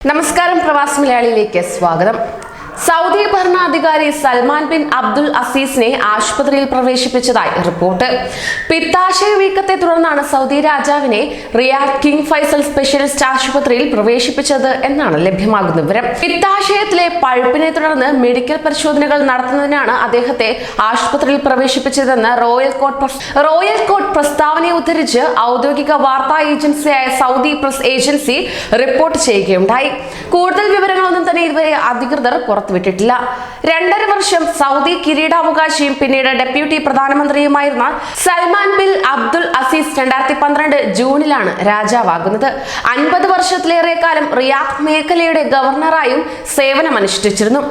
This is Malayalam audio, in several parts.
നമസ്കാരം പ്രവാസി മലയാളിയിലേക്ക് സ്വാഗതം. സൗദി ഭരണാധികാരി സൽമാൻ ബിൻ അബ്ദുൽ അസീസിനെ ആശുപത്രിയിൽ പ്രവേശിപ്പിച്ചതായി റിപ്പോർട്ട്. പിത്താശയ വീക്കത്തെ തുടർന്നാണ് സൗദി രാജാവിനെ റിയാദ് കിങ് ഫൈസൽ സ്പെഷ്യലിസ്റ്റ് ആശുപത്രിയിൽ പ്രവേശിപ്പിച്ചത് എന്നാണ് ലഭ്യമാകുന്ന വിവരം. പിത്താശയത്തിലെ പഴുപ്പിനെ തുടർന്ന് മെഡിക്കൽ പരിശോധനകൾ നടത്തുന്നതിനാണ് അദ്ദേഹത്തെ ആശുപത്രിയിൽ പ്രവേശിപ്പിച്ചതെന്ന് റോയൽ കോർട്ട് പ്രസ്താവനയെ ഉദ്ധരിച്ച് ഔദ്യോഗിക വാർത്താ ഏജൻസിയായ സൗദി പ്രസ് ഏജൻസി റിപ്പോർട്ട് ചെയ്യുകയുണ്ടായി. കൂടുതൽ വിവരങ്ങളൊന്നും തന്നെ ഇതുവരെ അധികൃതർ വിട്ടിട്ടില്ല. 2.5 വർഷം സൗദി കിരീടാവകാശിയും പിന്നീട് ഡെപ്യൂട്ടി പ്രധാനമന്ത്രിയുമായിരുന്ന സൽമാൻ ബിൻ അബ്ദുൽ അസീസ് 2012 ജൂണിലാണ് രാജാവാകുന്നത്. 50 വർഷത്തിലേറെ കാലം റിയാദ് മേഖലയുടെ ഗവർണറായും സേവനമനുഷ്ഠിച്ചിരുന്നു.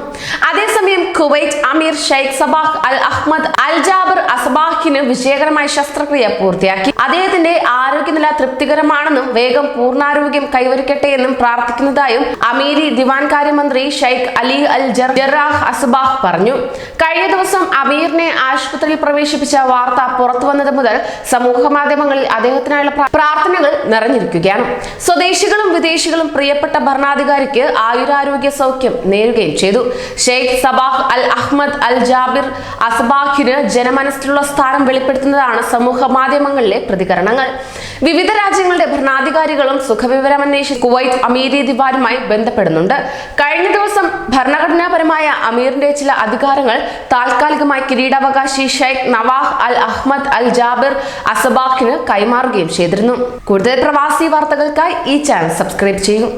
അതേസമയം കുവൈറ്റ് അമീർ Sheikh Sabah Al Ahmad Al Jaber അസ്ബാഹിന് വിജയകരമായ ശസ്ത്രക്രിയ പൂർത്തിയാക്കി. അദ്ദേഹത്തിന്റെ ആരോഗ്യനില തൃപ്തികരമാണെന്നും വേഗം പൂർണ്ണാരോഗ്യം കൈവരിക്കട്ടെ എന്നും പ്രാർത്ഥിക്കുന്നതായും അമീരി ദിവാൻകാര്യമന്ത്രി ഷെയ്ഖ് അലി അൽ ജറാഹ് അസ്ബാഹ് പറഞ്ഞു. കഴിഞ്ഞ ദിവസം അമീറിനെ ആശുപത്രിയിൽ പ്രവേശിപ്പിച്ച വാർത്ത പുറത്തു വന്നത് മുതൽ സമൂഹ മാധ്യമങ്ങളിൽ അദ്ദേഹത്തിനായുള്ള പ്രാർത്ഥനകൾ നിറഞ്ഞിരിക്കുകയാണ്. സ്വദേശികളും വിദേശികളും പ്രിയപ്പെട്ട ഭരണാധികാരിക്ക് ആയുരാരോഗ്യ സൗഖ്യം നേരുകയും ചെയ്തു. Sheikh Sabah Al Ahmad Al Jaber അസ്ബാഹിന് ജനമനസ്സിലുള്ള സ്ഥാനം വെളിപ്പെടുത്തുന്നതാണ് സമൂഹ മാധ്യമങ്ങളിലെ പ്രതികരണങ്ങൾ. വിവിധ രാജ്യങ്ങളുടെ ഭരണാധികാരികളും സുഖവിവരം അന്വേഷിച്ച് കുവൈറ്റ് അമീരി ദിവാനുമായി ബന്ധപ്പെടുന്നുണ്ട്. കഴിഞ്ഞ ദിവസം ഭരണഘടനാപരമായ അമീറിന്റെ ചില അധികാരങ്ങൾ താൽക്കാലികമായി കിരീടാവകാശി ഷെയ്ഖ് നവാഹ് അൽ അഹ്മദ് അൽ ജാബിർ അസ്ബാഹിന് കൈമാറുകയും ചെയ്തിരുന്നു. കൂടുതൽ പ്രവാസി വാർത്തകൾക്കായി ഈ ചാനൽ സബ്സ്ക്രൈബ് ചെയ്യൂ.